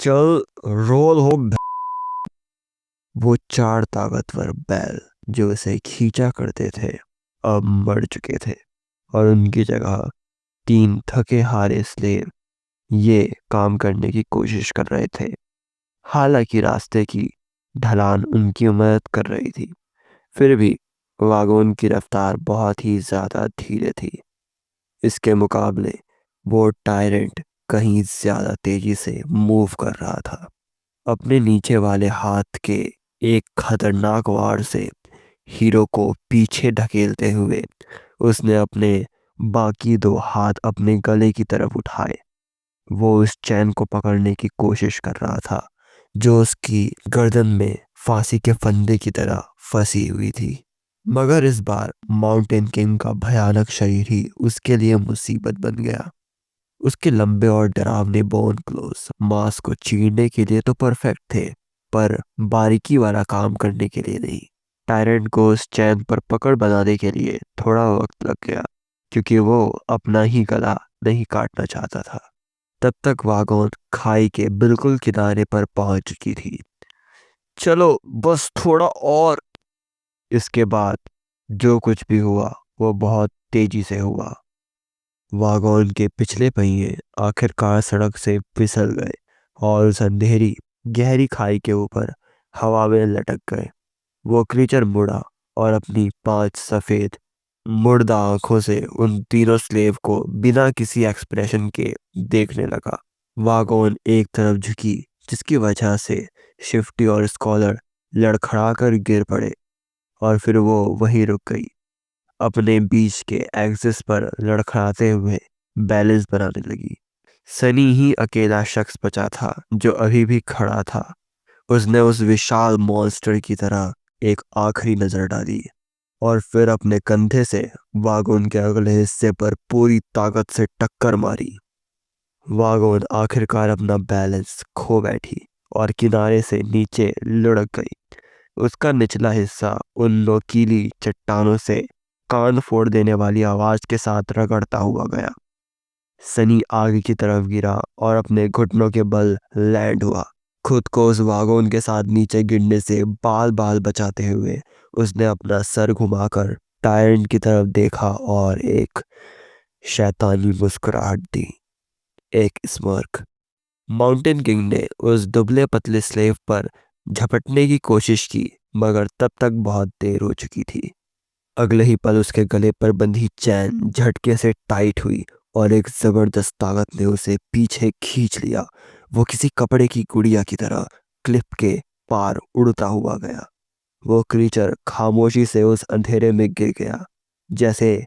चल रोल हो वो चार ताकतवर बैल जो उसे खींचा करते थे अब मर चुके थे और उनकी जगह तीन थके हारे स्लेव ये काम करने की कोशिश कर रहे थे। हालांकि रास्ते की ढलान उनकी मदद कर रही थी, फिर भी वागोन की रफ्तार बहुत ही ज्यादा धीरे थी। इसके मुकाबले वो टायरेंट कहीं ज्यादा तेजी से मूव कर रहा था। अपने नीचे वाले हाथ के एक खतरनाक वार से हीरो को पीछे ढकेलते हुए उसने अपने बाकी दो हाथ अपने गले की तरफ उठाए। वो उस चैन को पकड़ने की कोशिश कर रहा था जो उसकी गर्दन में फांसी के फंदे की तरह फंसी हुई थी। मगर इस बार माउंटेन किंग का भयानक शरीर ही उसके लिए मुसीबत बन गया। उसके लंबे और डरावने बोन क्लोज मांस को चीरने के लिए तो परफेक्ट थे, पर बारीकी वाला काम करने के लिए नहीं। टायरेंट को उस चैन पर पकड़ बनाने के लिए थोड़ा वक्त लग गया, क्योंकि वो अपना ही गला नहीं काटना चाहता था। तब तक वागोन खाई के बिल्कुल किनारे पर पहुंच चुकी थी। चलो बस थोड़ा और। इसके बाद जो कुछ भी हुआ वो बहुत तेजी से हुआ। वागोन के पिछले पहिए आखिरकार सड़क से फिसल गए और उस अंधेरी गहरी खाई के ऊपर हवा में लटक गए। वो क्रीचर मुड़ा और अपनी पांच सफेद मुर्दा आंखों से उन तीनों स्लेव को बिना किसी एक्सप्रेशन के देखने लगा। वागोन एक तरफ झुकी, जिसकी वजह से शिफ्टी और स्कॉलर लड़खड़ाकर गिर पड़े, और फिर वो वहीं रुक गई, अपने बीच के एक्सिस पर लड़खड़ाते हुए बैलेंस बनाने लगी। सनी ही अकेला शख्स बचा था जो अभी भी खड़ा था। उसने उस विशाल मॉन्स्टर की तरह एक आखिरी नजर डाली और फिर अपने कंधे से वागोन के अगले हिस्से पर पूरी ताकत से टक्कर मारी। वागोन आखिरकार अपना बैलेंस खो बैठी और किनारे से नीचे लुढ़क गई। उसका निचला हिस्सा उन नोकीली चट्टानों से कान फोड़ देने वाली आवाज के साथ रगड़ता हुआ गया। सनी आगे की तरफ गिरा और अपने घुटनों के बल लैंड हुआ। खुद को उस वागोन के साथ नीचे गिरने से बाल बाल बचाते हुए उसने अपना सर घुमाकर टायरेंट की तरफ देखा और एक शैतानी मुस्कुराहट दी, एक स्मर्क। माउंटेन किंग ने उस दुबले पतले स्लेव पर झपटने की कोशिश की, मगर तब तक बहुत देर हो चुकी थी। अगले ही पल उसके गले पर बंधी चैन झटके से टाइट हुई और एक जबरदस्त ताकत ने उसे पीछे खींच लिया। वो किसी कपड़े की गुड़िया की तरह क्लिफ के पार उड़ता हुआ गया। वो क्रीचर खामोशी से उस अंधेरे में गिर गया, जैसे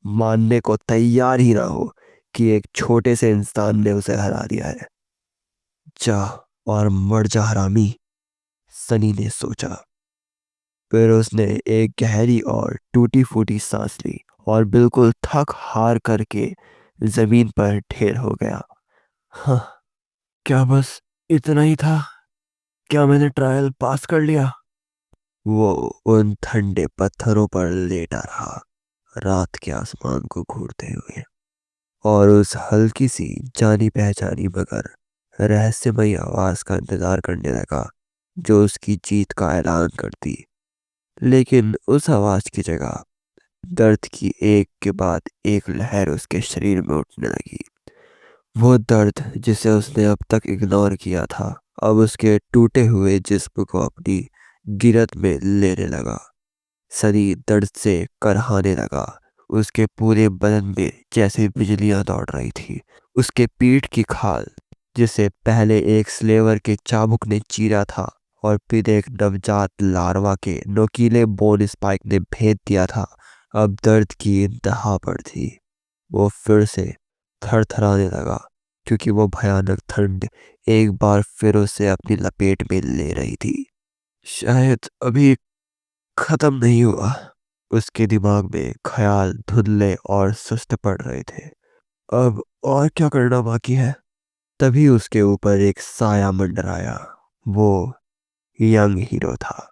मानने को तैयार ही ना हो कि एक छोटे से इंसान ने उसे हरा दिया है। जा और मर जा हरामी, सनी ने सोचा। फिर उसने एक गहरी और टूटी फूटी सांस ली और बिल्कुल थक हार करके जमीन पर ढेर हो गया। हाँ, क्या बस इतना ही था? क्या मैंने ट्रायल पास कर लिया? वो उन ठंडे पत्थरों पर लेटा रहा, रात के आसमान को घूरते हुए, और उस हल्की सी जानी पहचानी मगर रहस्यमयी आवाज का इंतजार करने लगा जो उसकी जीत का ऐलान करती। लेकिन उस आवाज की जगह दर्द की एक के बाद एक लहर उसके शरीर में उठने लगी। वो दर्द जिसे उसने अब तक इग्नोर किया था अब उसके टूटे हुए जिस्म को अपनी गिरफ्त में लेने लगा। सनी दर्द से करहाने लगा। उसके पूरे बदन में जैसे बिजलियां दौड़ रही थी। उसके पीठ की खाल, जिसे पहले एक स्लेवर के चाबुक ने चीरा था और फिर एक नवजात लार्वा के नोकीले बोन स्पाइक ने भेद दिया था, अब दर्द की इंतहा पर थी। वो फिर से थरथराने लगा, क्योंकि वो भयानक ठंड एक बार फिर उसे अपनी लपेट में ले रही थी। शायद अभी खत्म नहीं हुआ। उसके दिमाग में ख्याल धुंधले और सुस्त पड़ रहे थे। अब और क्या करना बाकी है? तभी उसके ऊपर एक साया मंडराया। वो यंग हीरो था,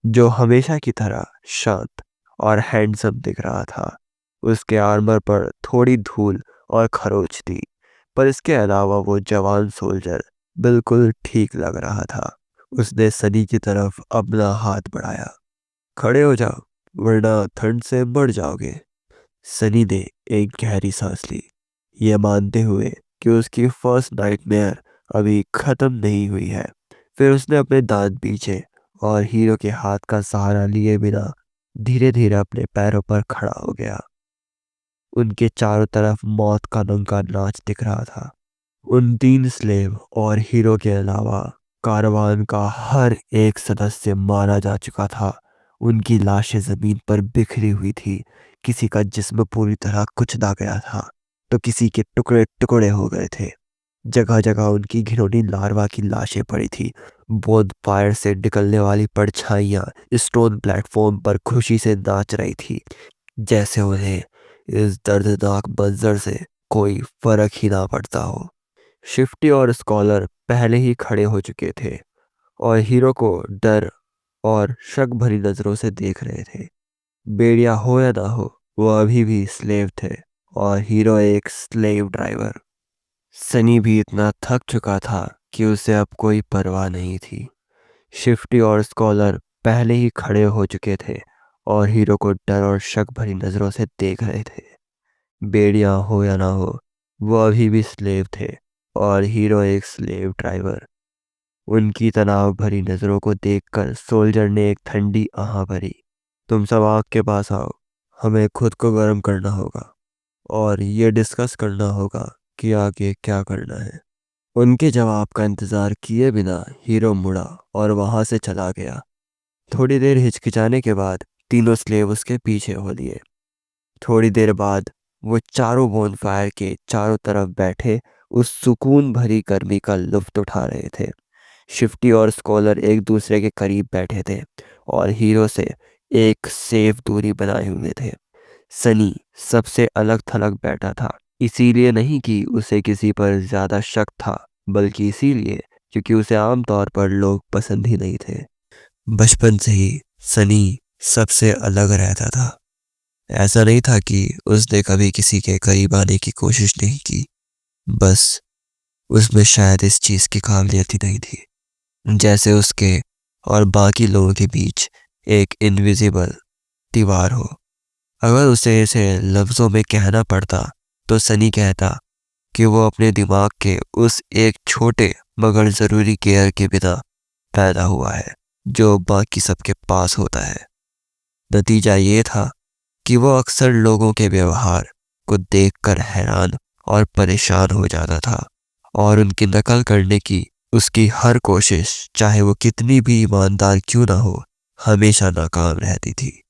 जो हमेशा की तरह शांत और हैंडसम दिख रहा था। उसके आर्मर पर थोड़ी धूल और खरोच थी, पर इसके अलावा वो जवान सोल्जर बिल्कुल ठीक लग रहा था। उसने सनी की तरफ अपना हाथ बढ़ाया। खड़े हो जाओ, वरना ठंड से मर जाओगे। सनी ने एक गहरी सांस ली, ये मानते हुए कि उसकी फर्स्ट नाइटमेयर अभी खत्म नहीं हुई है। फिर उसने अपने दांत पीछे और हीरो के हाथ का सहारा लिए बिना धीरे धीरे अपने पैरों पर खड़ा हो गया। उनके चारों तरफ मौत का नंगा नाच दिख रहा था। उन तीन स्लेव और हीरो के अलावा कारवान का हर एक सदस्य मारा जा चुका था। उनकी लाशें जमीन पर बिखरी हुई थी। किसी का जिस्म पूरी तरह कुचला गया था, तो किसी के टुकड़े टुकड़े हो गए थे। जगह जगह उनकी घिनौनी लार्वा की लाशें पड़ी थी। बोध फायर से निकलने वाली परछाइयां स्टोन प्लेटफॉर्म पर खुशी से नाच रही थी, जैसे उन्हें इस दर्दनाक मंजर से कोई फर्क ही ना पड़ता हो। शिफ्टी और स्कॉलर पहले ही खड़े हो चुके थे और हीरो को डर और शक भरी नजरों से देख रहे थे। बेड़िया हो या ना हो, वो अभी भी स्लेव थे और हीरो एक स्लेव ड्राइवर। सनी भी इतना थक चुका था कि उसे अब कोई परवाह नहीं थी। शिफ्टी और स्कॉलर पहले ही खड़े हो चुके थे और हीरो को डर और शक भरी नजरों से देख रहे थे। बेड़िया हो या ना हो, वो अभी भी स्लेव थे और हीरो एक स्लेव ड्राइवर। उनकी तनाव भरी नजरों को देखकर सोल्जर ने एक ठंडी आह भरी। तुम सब आग के पास आओ, हमें खुद को गर्म करना होगा और ये डिस्कस करना होगा कि आगे क्या करना है। उनके जवाब का इंतजार किए बिना हीरो मुड़ा और वहां से चला गया। थोड़ी देर हिचकिचाने के बाद तीनों स्लेव उसके पीछे हो लिए। थोड़ी देर बाद वो चारों बोनफायर के चारों तरफ बैठे उस सुकून भरी गर्मी का लुत्फ उठा रहे थे। शिफ्टी और स्कॉलर एक दूसरे के करीब बैठे थे और हीरो से एक सेफ दूरी बनाए हुए थे। सनी सबसे अलग थलग बैठा था, इसीलिए नहीं कि उसे किसी पर ज्यादा शक था, बल्कि इसीलिए क्योंकि उसे आमतौर पर लोग पसंद ही नहीं थे। बचपन से ही सनी सबसे अलग रहता था। ऐसा नहीं था कि उसने कभी किसी के करीब आने की कोशिश नहीं की, बस उसमें शायद इस चीज की काबिलियत ही नहीं थी। जैसे उसके और बाकी लोगों के बीच एक इनविजिबल दीवार हो। अगर उसे इसे लफ्जों में कहना पड़ता तो सनी कहता कि वो अपने दिमाग के उस एक छोटे मगर जरूरी केयर के बिना पैदा हुआ है जो बाकी सबके पास होता है। नतीजा ये था कि वो अक्सर लोगों के व्यवहार को देखकर हैरान और परेशान हो जाता था और उनकी नकल करने की उसकी हर कोशिश, चाहे वो कितनी भी ईमानदार क्यों ना हो, हमेशा नाकाम रहती थी।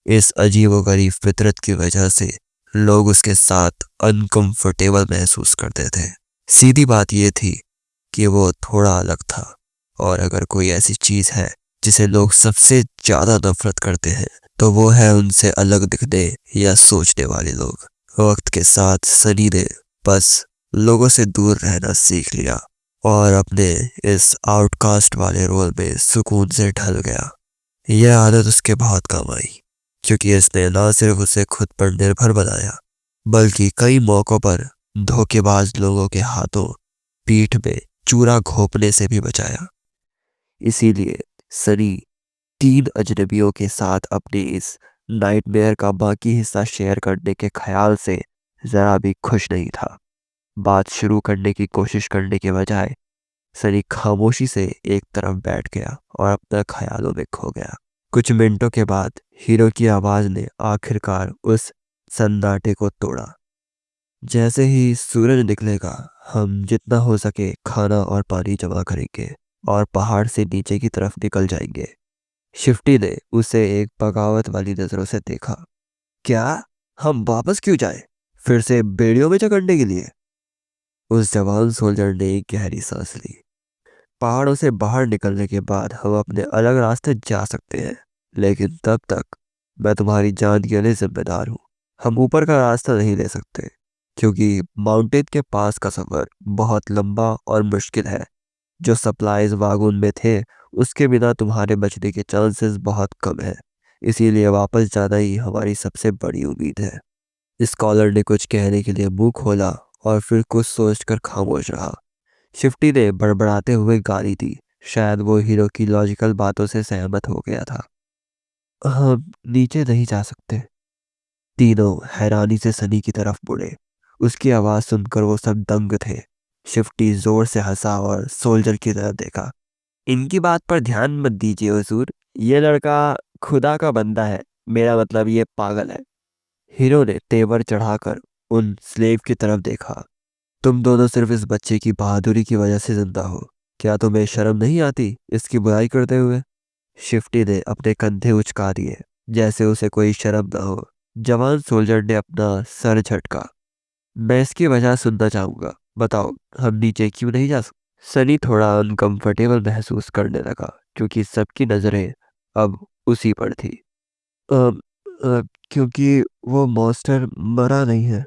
इस अजीबोगरीब फितरत की वजह से लोग उसके साथ अनकंफर्टेबल महसूस करते थे। सीधी बात यह थी कि वो थोड़ा अलग था, और अगर कोई ऐसी चीज है जिसे लोग सबसे ज्यादा नफरत करते हैं तो वो है उनसे अलग दिखने या सोचने वाले लोग। वक्त के साथ सनी ने बस लोगों से दूर रहना सीख लिया और अपने इस आउटकास्ट वाले रोल में सुकून से ढल गया। यह आदत उसके बहुत काम आई, क्योंकि इसने न सिर्फ उसे खुद पर निर्भर बनाया, बल्कि कई मौकों पर धोखेबाज लोगों के हाथों पीठ में चूरा घोंपने से भी बचाया। इसीलिए सनी तीन अजनबियों के साथ अपने इस नाइटमेयर का बाकी हिस्सा शेयर करने के ख्याल से जरा भी खुश नहीं था। बात शुरू करने की कोशिश करने के बजाय सनी खामोशी से एक तरफ बैठ गया और अपने ख्यालों में खो गया। कुछ मिनटों के बाद हीरो की आवाज ने आखिरकार उस सन्नाटे को तोड़ा। जैसे ही सूरज निकलेगा, हम जितना हो सके खाना और पानी जमा करेंगे और पहाड़ से नीचे की तरफ निकल जाएंगे। शिफ्टी ने उसे एक बगावत वाली नजरों से देखा। क्या? हम वापस क्यों जाएं? फिर से बेड़ियों में जकड़ने के लिए? उस जवान सोल्जर ने एक गहरी सांस ली। पहाड़ों से बाहर निकलने के बाद हम अपने अलग रास्ते जा सकते हैं, लेकिन तब तक मैं तुम्हारी जान के लिए जिम्मेदार हूँ। हम ऊपर का रास्ता नहीं ले सकते, क्योंकि माउंटेन के पास का सफर बहुत लंबा और मुश्किल है। जो सप्लाईज वागन में थे, उसके बिना तुम्हारे बचने के चांसेस बहुत कम है। इसीलिए वापस जाना ही हमारी सबसे बड़ी उम्मीद है। स्कॉलर ने कुछ कहने के लिए मुंह खोला और फिर कुछ सोचकर खामोश रहा। शिफ्टी ने बड़बड़ाते हुए गाली दी। शायद वो हीरो की लॉजिकल बातों से सहमत हो गया था। हम नीचे नहीं जा सकते। तीनों हैरानी से सनी की तरफ मुड़े। उसकी आवाज सुनकर वो सब दंग थे। शिफ्टी जोर से हंसा और सोल्जर की तरफ देखा। इनकी बात पर ध्यान मत दीजिए हुजूर। ये लड़का खुदा का बंदा है। मेरा मतलब ये पागल है। हीरो ने तेवर चढ़ाकर उन स्लेव की तरफ देखा। तुम दोनों सिर्फ इस बच्चे की बहादुरी की वजह से जिंदा हो। क्या तुम्हें शर्म नहीं आती इसकी बुराई करते हुए? शिफ्टी ने अपने कंधे उचका दिए, जैसे उसे कोई शर्म ना हो। जवान सोल्जर ने अपना सर झटका। मैं इसकी वजह सुनना चाहूंगा। बताओ, हम नीचे क्यों नहीं जा सकते? सनी थोड़ा अनकंफर्टेबल महसूस करने लगा, क्योंकि सबकी नजरें अब उसी पर थी। "अ, क्योंकि वो मॉन्स्टर मरा नहीं है।